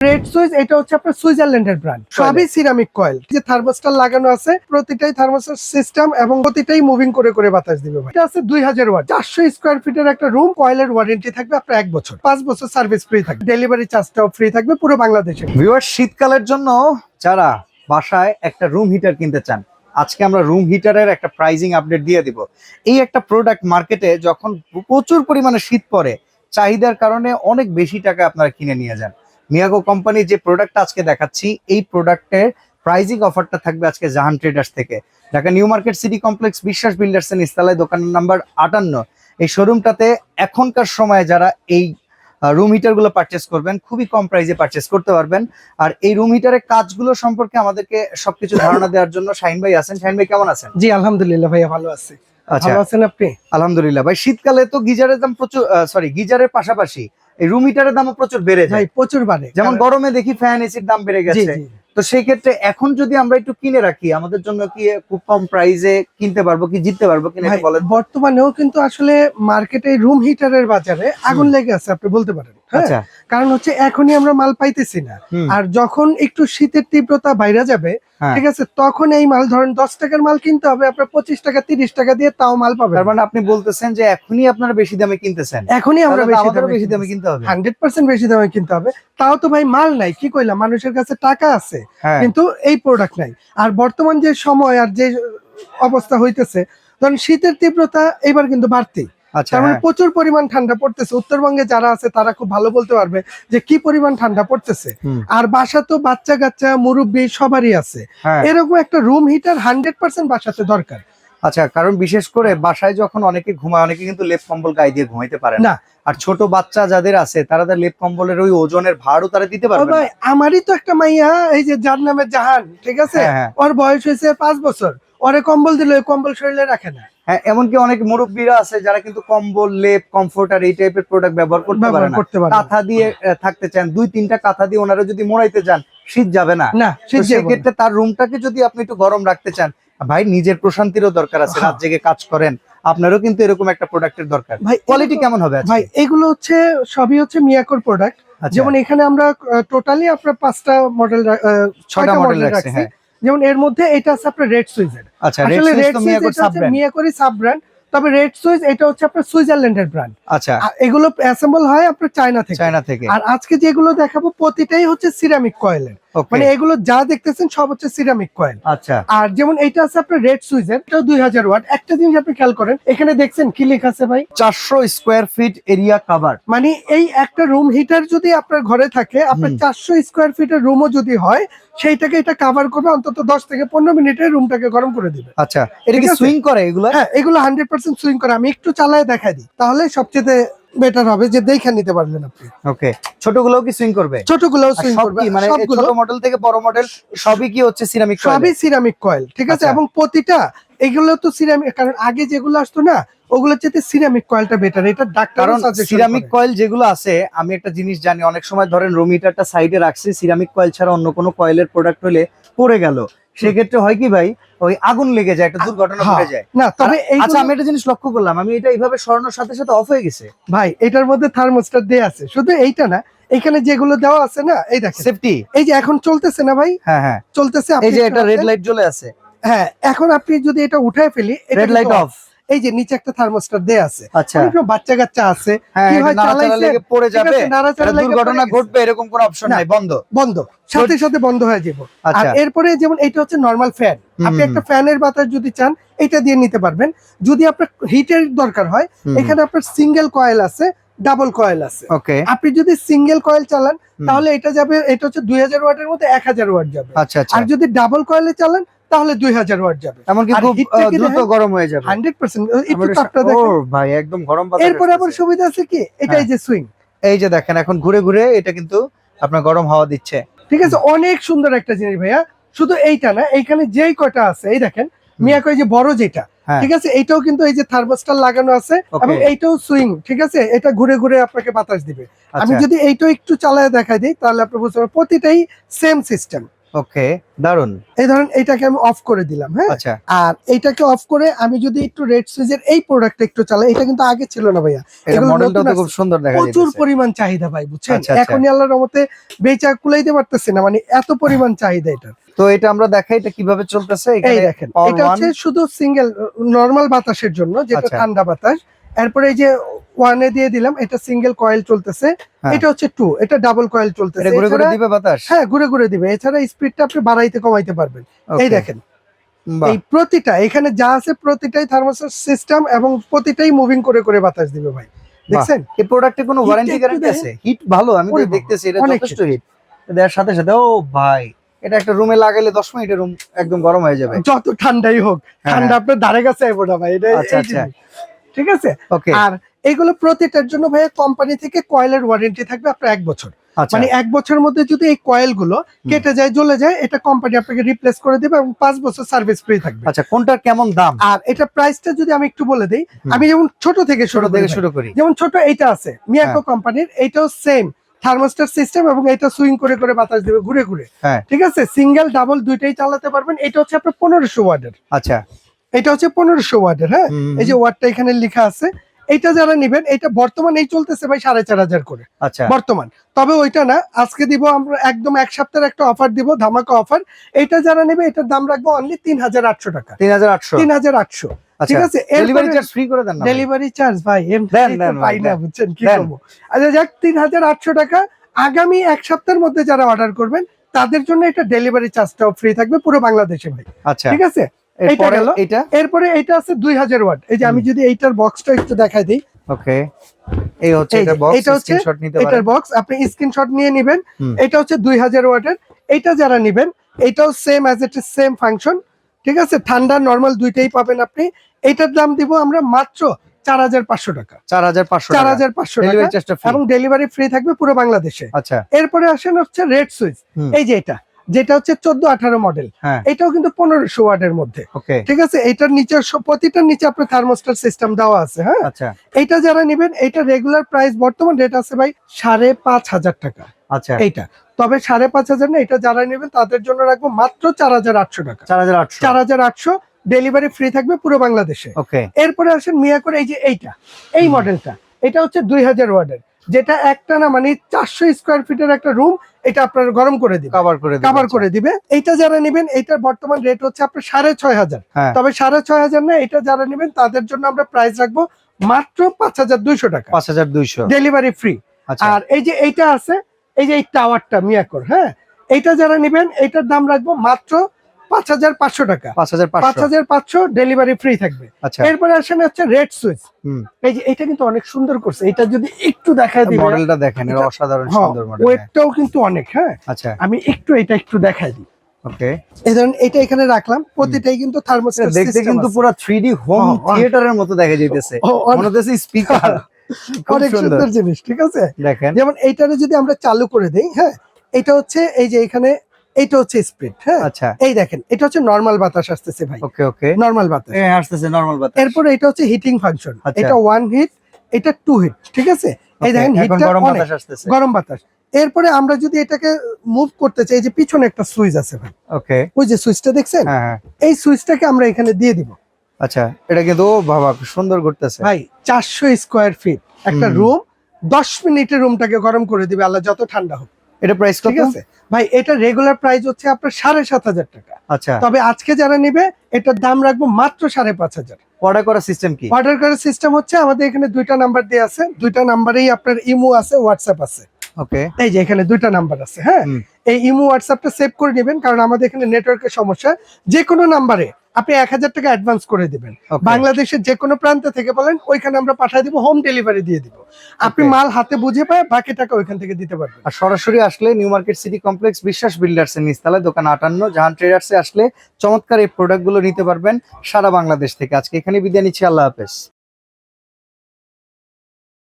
Red switch এটা হচ্ছে আপনার সুইজারল্যান্ডের ব্র্যান্ড, সবই সিরামিক কয়েল। যে থার্মোস্টার লাগানো আছে, প্রতিটাই থার্মোস্টার সিস্টেম এবং প্রতিটাই মুভিং করে করে বাতাস দিবে। এটা আছে 2000 ওয়াট, 400 স্কয়ার ফিটের একটা রুম। কয়েলের ওয়ারেন্টি থাকবে আপনার 1 বছর, 5 বছর সার্ভিস ফ্রি থাকবে, ডেলিভারি চার্জটাও ফ্রি থাকবে পুরো বাংলাদেশে। ভিউয়ার, শীতকালের জন্য যারা বাসায় একটা রুম হিটার কিনতে চান, আজকে আমরা রুম হিটারের একটা প্রাইজিং আপডেট দিয়ে দিব। এই একটা প্রোডাক্ট মার্কেটে যখন প্রচুর পরিমাণে শীত পড়ে, চাহিদার কারণে অনেক বেশি টাকা আপনারা কিনে নিয়ে যান। মিয়াকো কোম্পানির যে প্রোডাক্টটা আজকে দেখাচ্ছি, এই প্রোডাক্টের প্রাইজিং অফারটা থাকবে আজকে জাহান ট্রেডার্স থেকে। Dhaka new market city complex বিশ্বাস বিল্ডার্স এর নিচতলায়, দোকান নাম্বার 58। এই শোরুমটাতে এখনকার সময় যারা এই রুম হিটার গুলো পারচেস করবেন, খুবই কম প্রাইসে পারচেস করতে পারবেন। আর এই রুম হিটারের কাজগুলো সম্পর্কে আমাদেরকে সবকিছু ধারণা দেওয়ার জন্য শাহিন ভাই আছেন। শাহিন ভাই কেমন আছেন? জি আলহামদুলিল্লাহ ভাইয়া, ভালো আছি। আচ্ছা, ভালো আছেন আপনি? আলহামদুলিল্লাহ ভাই। শীতকালে তো গিজারের দাম প্রচুর, গিজারের পাশাপাশি এই রুম হিটারের দামও প্রচুর বেড়ে যায়। প্রচুর বাড়ে, যেমন গরমে দেখি ফ্যান এসির দাম বেড়ে গেছে। তো সেই ক্ষেত্রে এখন যদি আমরা একটু কিনে রাখি, আমাদের জন্য কি খুব কম প্রাইসে কিনতে পারবো, কি জিততে পারবো কিনা বলেন? বর্তমানেও কিন্তু আসলে মার্কেটে রুম হিটারের বাজারে আগুন লেগে আছে, আপনি বলতে পারেন। হ্যাঁ, কারণ হচ্ছে এখনই আমরা মাল পাইতেছি না। আর যখন একটু শীতের তীব্রতা বাইরে যাবে, ঠিক আছে, তখন এই মাল ধরেন 10 টাকার মাল কিনতে হবে আপনার 25 টাকা 30 টাকা দিয়ে, তাও মাল পাবেন। তার মানে আপনি বলতেছেন যে এখনই আপনারা বেশি দামে কিনতেছেন? এখনই আমরা বেশি দামে কিনতে হবে, 100% বেশি দামে কিনতে হবে। তাও তো ভাই মাল নাই, কি কইলাম, মানুষের কাছে টাকা আছে কিন্তু এই প্রোডাক্ট নাই। আর বর্তমান যে সময় আর যে অবস্থা হইতেছে, ধরেন শীতের তীব্রতা এবার কিন্তু বাড়তি। তার মানে প্রচুর পরিমাণ ঠান্ডা পড়তেছে। উত্তরবঙ্গে যারা আছে তারা খুব ভালো বলতে পারবে যে কি পরিমাণ ঠান্ডা পড়তেছে। আর বাসা তো বাচ্চা কাচ্চা মুরব্বী সবারই আছে, এরকম একটা রুম হিটার 100% বাসাতে দরকার। আচ্ছা, কারণ বিশেষ করে বাসায় যখন অনেকে ঘুমায়, অনেকে কিন্তু লেপ কম্বল গায়ে দিয়ে ঘুমাইতে পারে না। আর ছোট বাচ্চা যাদের আছে, তারা লেপ কম্বলের ওই ওজনের ভারও তারা দিতে পারবে না। আমারই তো একটা মাইয়া, এই যে যার নামে জাহান, ঠিক আছে, ওর বয়স হয়েছে 5 বছর, ওরে কম্বল দিলে কম্বল শরীরে রাখে না। হ্যাঁ, এমনকি অনেক মুরব্বীরা আছে যারা কিন্তু কম্বল, লেপ, কমফোর্টার এই টাইপের প্রোডাক্ট ব্যবহার করতে পারে না। কাঁথা দিয়ে থাকতে চান, 2-3টা কাঁথা দিয়ে ওনারা যদি মোড়াইতে চান, শীত যাবে না। সেক্ষেত্রে তার রুমটাকে যদি আপনি একটু গরম রাখতে চান, ভাই নিজের প্রশান্তিরও দরকার আছে, রাত জেগে কাজ করেন, আপনারও কিন্তু এরকম একটা প্রোডাক্টের দরকার। ভাই কোয়ালিটি কেমন হবে ভাই? এগুলো হচ্ছে সবই হচ্ছে মিয়াকোর প্রোডাক্ট। যেমন এখানে আমরা টোটালি আপনার 5টা মডেল, 6টা মডেল রাখছি। যেমন এর মধ্যে এটা আছে আপনার রেড সুইজের। আসলে রেড সুইজ হচ্ছে মিয়াকোরই সাব ব্র্যান্ড, তবে রেড সুইজ এটা হচ্ছে আপনার সুইজারল্যান্ডের ব্র্যান্ড। আচ্ছা, এগুলো অ্যাসেম্বল হয় আপনার চায়না থেকে। আর আজকে যেগুলো দেখাবো প্রতিটাই হচ্ছে সিরামিক কয়েলের, মানে এগুলো যা দেখতেছেন সব হচ্ছে সিরামিক কয়েল। আচ্ছা, আর যেমন এটা আছে আপনার রেড সুইজের, এটা 2000 ওয়াট। একটা জিনিস আপনি খেয়াল করেন, এখানে দেখছেন কি লেখা আছে ভাই? 400 স্কয়ার ফিট এরিয়া কভার। মানে এই একটা রুম হিটার যদি আপনার ঘরে থাকে, আপনার 400 স্কয়ার ফিটের রুমও যদি হয়, সেইটাকে এটা কভার করবে অন্তত 10 থেকে 15 মিনিটে রুমটাকে গরম করে দিবে। আচ্ছা, এটা কি সুইং করে এগুলো? হ্যাঁ, এগুলো 100% সুইং করে। আমি একটু চালায় দেখাই দিই, তাহলে সবচেয়ে বেটার হবে, যে দেখে নিতে পারবেন আপনি। ওকে, ছোটগুলোও কি সুইং করবে? ছোটগুলোও সুইং করবে, মানে ছোট মডেল থেকে বড় মডেল সবই কি হচ্ছে সিরামিক কয়েল? সবই সিরামিক কয়েল, ঠিক আছে। এবং প্রতিটা এগুলো তো সিরামিক, কারণ আগে যেগুলো আসতো না, ওগুলোর চেয়ে সিরামিক কয়েলটা বেটার। এটা ডাক্তারও সাজেস্ট করে। সিরামিক কয়েল যেগুলো আছে, আমি একটা জিনিস জানি, অনেক সময় ধরেন রুম হিটারটা সাইডে রাখছি, সিরামিক কয়েল ছাড়া অন্য কোনো কয়েলের প্রোডাক্ট হলে পড়ে গেল, সেক্ষেত্রে হয় কি ভাই, ওই আগুন লেগে যায়, একটা দুর্ঘটনা ঘটে যায় না। তবে আচ্ছা, আমি একটা জিনিস লক্ষ্য করলাম, আমি এটা এইভাবে সরানোর সাথে সাথে অফ হয়ে গেছে। ভাই এটার মধ্যে থার্মোস্টার দেয়া আছে, শুধু এইটা না, এখানে যেগুলো দেওয়া আছে না, এই দেখেন সেফটি। এই যে এখন চলতেছে না ভাই? হ্যাঁ, চলতেছে। এই যে এটা রেড লাইট জ্বলে আছে। হ্যাঁ, এখন আপনি যদি এটা উঠায় ফেলি, রেড লাইট অফ। এই যে নিচে একটা থার্মোস্টার দেয়া আছে। আচ্ছা, বাচ্চা কাচ্চা আছে, কি হয় চালাইলে পড়ে যাবে, দুর্ঘটনা ঘটবে, এরকম কোনো অপশন নাই, বন্ধ সাথে সাথে বন্ধ হয়ে যাবে। আর এরপরে যেমন এটা হচ্ছে নরমাল ফ্যান, আপনি একটা ফ্যানের বাতাস যদি চান এটা দিয়ে নিতে পারবেন। যদি আপনার হিটের দরকার হয়, এখানে আপনার সিঙ্গেল কয়েল আছে, ডাবল কয়েল আছে। আপনি যদি সিঙ্গেল কয়েল চালান, তাহলে এটা যাবে, এটা হচ্ছে 2000 ওয়াটের মধ্যে 1000 ওয়াট যাবে। আর যদি ডাবল কয়েলে চালান, তাহলে 2000 ওয়াট যাবে। এমনকি খুব দ্রুত গরম হয়ে যাবে 100%। একটু তাপটা দেখেন। ও ভাই, একদম গরম বাতাস। এরপর আবার সুবিধা আছে কি, এটাই যে সুইং, এই যে দেখেন এখন ঘুরে ঘুরে এটা কিন্তু আপনার গরম হাওয়া দিচ্ছে, ঠিক আছে। অনেক সুন্দর একটা জিনিস ভাইয়া। শুধু এইটা না, এইখানে যেই কয়টা আছে, এই দেখেন মিয়াকো, এই যে বড় যেটা, ঠিক আছে, এটাও কিন্তু এই যে থার্মোস্টার লাগানো আছে, এবং এইটাও সুইং, ঠিক আছে। এটা ঘুরে ঘুরে আপনাকে বাতাস দিবে। আমি যদি এইটাও একটু চালায় দেখাই দিই, তাহলে আপনি বুঝতে পারবেন প্রতিটাই সেম সিস্টেম। ওকে, দারুন। এই ধরেন এইটাকে আমি অফ করে দিলাম, হ্যাঁ। আচ্ছা, আর এইটাকে অফ করে আমি যদি একটু রেড সুইচের এই প্রোডাক্টটা একটু চালাই, এটা কিন্তু আগে ছিল না ভাইয়া, এটা এগুলো মডেলটা নতুন তো খুব আসছে। সুন্দর দেখা প্রচুর যাচ্ছে। পরিমাণ চাহিদা ভাই, বুঝছেন। আচ্ছা, আচ্ছা। এখনই আল্লাহর রহমতে বেচা কুলাইতে পারতেছি না, মানে এত পরিমাণ চাহিদা এটা। তো এটা আমরা দেখাই এটা কিভাবে চলতেছে। এই এখানে দেখেন, পাওয়ার এটা হচ্ছে শুধু সিঙ্গেল নরমাল বাতাসের জন্য, যেটা আচ্ছা। ঠান্ডা বাতাস। এরপরে এই যে ওয়ানে দিয়ে দিলাম, এটা সিঙ্গেল কয়েল চলতেছে। হ্যাঁ। এটা হচ্ছে 2, এটা ডাবল কয়েল চলতেছে। এটা ঘুরে ঘুরে এছাড়া দিবে বাতাস? হ্যাঁ, ঘুরে ঘুরে দিবে। এছাড়া স্পিডটা আপনি বাড়াইতে কমাইতে পারবেন। এই ওকে, দেখেন, বাহ। এই প্রতিটা এখানে যা আছে প্রতিটাই থার্মোস্ট্যাট সিস্টেম, এবং প্রতিটাই মুভিং করে করে বাতাস দিবে ভাই, দেখছেন। এই প্রোডাক্টে কোনো হিটটা ওয়ারেন্টি একটু গ্যারান্টি দেখেন। আছে? হিট ভালো, আমি তো ওরে বাবা, দেখতেছি এটা অনেক যথেষ্ট হিট। দেওয়ার সাথে সাথে ও ভাই, এটা একটা রুমে লাগাইলে 10 মিনিটে রুম একদম গরম হয়ে যাবে। যত ঠান্ডাই হোক, হ্যাঁ, ঠান্ডা আপনার ধারে কাছে আইবো না ভাই, এটা আচ্ছা, এই আচ্ছা। জিনিস। ঠিক আছে। ওকে, আর এগুলো প্রতিটার জন্য ভাইয়া কোম্পানি থেকে কয়েলের ওয়ারেন্টি থাকবে আপনার 1 বছর। আচ্ছা। মানে 1 বছরের মধ্যে যদি এই কয়েল গুলো কেটে যায়, জ্বলে যায়, এটা কোম্পানি আপনাকে রিপ্লেস করে দেবে এবং 5 বছর সার্ভিস ফ্রি থাকবে। আচ্ছা, কোনটার কেমন দাম? আর এটা প্রাইসটা যদি আমি একটু বলে দেই, আমি যেমন ছোট থেকে ছোট থেকে করি। শুরু করি। যেমন ছোট এইটা আছে মিয়াকো কোম্পানির, এইটাও সেম থার্মোস্ট্যাট সিস্টেম, এবং এটা সুইং করে করে বাতাস দেবে ঘুরে ঘুরে। হ্যাঁ, ঠিক আছে, সিঙ্গেল ডাবল দুইটাই চালাতে পারবেন। এটা হচ্ছে আপনার 1500 ওয়াটের। আচ্ছা। এটা হচ্ছে 1500 ওয়াটের, হ্যাঁ। এই যে ওয়াটটা এখানে লেখা আছে, এটা যারা নেবেন, এটা বর্তমান এই চলতেছে ভাই 4500 করে আচ্ছা, বর্তমান। তবে ওইটা না, আজকে দিব আমরা একদম 1 সপ্তাহের একটা অফার দিব, ধামাকা অফার। এটা যারা নেবে এটার দাম রাখবো অনলি 3800 টাকা। 3800। 3800, ঠিক আছে। ডেলিভারি চার্জ ফ্রি করে দেন না? ডেলিভারি চার্জ ভাই দেন, দেন ভাই, পাই না, দেন। বুঝছেন কি দেন। করবো। আচ্ছা যাক, 3800 টাকা। আগামী 1 সপ্তাহের মধ্যে যারা অর্ডার করবেন তাদের জন্য এটা ডেলিভারি চার্জটাও ফ্রি থাকবে পুরো বাংলাদেশে ভাই, আচ্ছা। ঠিক আছে। এইটা এরপরে গেল। এটা এরপরে এটা আছে 2000 ওয়াট। এই যে আমি যদি এইটার বক্সটা একটু দেখাই দিই, ওকে, এই হচ্ছে এই যে, এটা বক্স, এটা হচ্ছে স্ক্রিনশট নিতে এটার পারেন। বক্স, আপনি স্ক্রিনশট নিয়ে নেবেন। হুম। এটা হচ্ছে 2000 ওয়াটের। এটা যারা নেবেন, এটাও same as it is same function, ঠিক আছে। ঠান্ডা নরমাল দুইটাই পাবেন আপনি। এটার দাম দিব আমরা মাত্র 4500 টাকা। 4500 টাকা 4500 ডেলিভারি টাকা, চার্জটা ফ্রি। এবং ডেলিভারি ফ্রি থাকবে পুরো বাংলাদেশে। আচ্ছা, এরপরে আসেন হচ্ছে রেড সুইচ। হুম। এই যে এটা, যেটা হচ্ছে 14-18 মডেল, হ্যাঁ, এটাও কিন্তু 1500 ওয়াটের মধ্যে। ওকে, ঠিক আছে। এটার নিচে প্রতিটার নিচে আপনার থার্মোস্ট্যাট সিস্টেম দেওয়া আছে, হ্যাঁ। আচ্ছা, এইটা যারা নেবেন, এটা রেগুলার প্রাইস বর্তমান রেট আছে ভাই 5500 টাকা আচ্ছা। এইটা। তবে 5500 না, এটা যারা নেবেন তাদের জন্য রাখবো মাত্র 4800 টাকা। 4800। 4800, ডেলিভারি ফ্রি থাকবে পুরো বাংলাদেশে। ওকে, এরপরে আসেন মিয়াকোর, এই যে এইটা, এই মডেলটা, এটা হচ্ছে 2000 ওয়াটের, যেটা একটা না মানে 400 স্কোয়ার ফিটের একটা রুম, এটা আপনার গরম করে দিবে, কভার করে দিবেন। কভার করে দিবে। এইটা যারা নেবেন, এটার বর্তমান রেট হচ্ছে আপনার 6500। হ্যাঁ, তবে 6500 না, এটা যারা নেবেন তাদের জন্য আমরা প্রাইস রাখবো মাত্র 5200 টাকা, 5200। Delivery free. আচ্ছা, আর এই যে এইটা আছে, এই যে এই টাওয়ারটা মিয়াকোর, হ্যাঁ, এইটা যারা নেবেন এটার দাম রাখবো মাত্র 5500 টাকা। 5500। 5500, ডেলিভারি ফ্রি থাকবে। আচ্ছা, এরপরে আসেন হচ্ছে রেড সুইচ। হুম। এই যে এটা কিন্তু অনেক সুন্দর করছে, এটা যদি একটু দেখায় দিই, মডেলটা দেখেন, এটা অসাধারণ সুন্দর মডেল। ওয়েটটাও কিন্তু অনেক, হ্যাঁ। আচ্ছা, আমি এটা একটু দেখাই দিই। ওকে, এই ধরুন এটা এখানে রাখলাম, প্রতিটাই কিন্তু থার্মোস্ট্যাট দেখতে সিস্টেম কিন্তু আছে। পুরো 3D হোম হ্যাঁ, থিয়েটারের মতো দেখা যাইতেছে, মনে হচ্ছে স্পিকার। খুব অনেক সুন্দর সুন্দর জিনিস, ঠিক আছে। দেখেন। যেমন এইটারে যদি আমরা চালু করে দেই, হ্যাঁ, এটা হচ্ছে এই যে এখানে, এটা হচ্ছে স্পিড, হ্যাঁ। আচ্ছা, এই দেখেন, এটা হচ্ছে নরমাল বাতাস আসতেছে ভাই, ওকে, ওকে, নরমাল বাতাস। আসতেছে নরমাল বাতাস। এরপরে এটা হচ্ছে হিটিং ফাংশন, আচ্ছা। এটা 1 হিট, এটা 2 হিট, ঠিক আছে। এই Okay, দেখেন এখন হিটটা গরম অনেক, বাতাস আসতেছে। গরম বাতাস। এরপরে আমরা যদি এটাকে মুভ করতে চাই, এই যে পিছনে একটা সুইচ আছে ভাই, ওকে, ওই যে সুইচটা দেখছেন, হ্যাঁ, হ্যাঁ, এই সুইচটাকে আমরা এখানে দিয়ে দিব। আচ্ছা। এটা কিন্তু ও বাবা খুব সুন্দর করতেছে ভাই 400 স্কোয়ার ফিট একটা হুম। রুম, 10 মিনিটে রুমটাকে গরম করে দিবে আল্লাহ, যত ঠান্ডা হোক। এটা প্রাইস কত? ঠিক আছে ভাই, এটা রেগুলার প্রাইস হচ্ছে আপনার 7500 টাকা। আচ্ছা, তবে আজকে যারা নেবে এটার দাম রাখবো মাত্র 5500। অর্ডার করার সিস্টেম কি? অর্ডার করার সিস্টেম হচ্ছে আমাদের এখানে 2টা নাম্বার দেওয়া আছে, 2টা নাম্বারেই আপনার ইমো আছে, হোয়াটসঅ্যাপ আছে। ওকে, এই যে এখানে 2টা নাম্বার আছে, হ্যাঁ। হুম। এই ইমো হোয়াটসঅ্যাপটা সেভ করে নেবেন, কারণ আমাদের এখানে নেটওয়ার্কের সমস্যা। যে কোনো নাম্বারে আপনি 1000 টাকা অ্যাডভান্স করে দিবেন, Okay. বাংলাদেশের যে কোনো প্রান্ত থেকে বলেন, ওইখানে আমরা পাঠিয়ে দিব, হোম ডেলিভারি দিয়ে দিব। আপনি Okay. মাল হাতে বুঝে পায়, বাকি টাকা ওইখান থেকে দিতে পারবেন। আর সরাসরি আসলে নিউ মার্কেট সিটি কমপ্লেক্স বিশ্বাস বিল্ডার্স এর নিচতলায় দোকান 58 জাহান ট্রেডার্সে আসলে চমৎকার এই প্রোডাক্টগুলো নিতে পারবেন সারা বাংলাদেশ থেকে। আজকে এখানে বিদায় নিচ্ছি, আল্লাহ হাফেজ।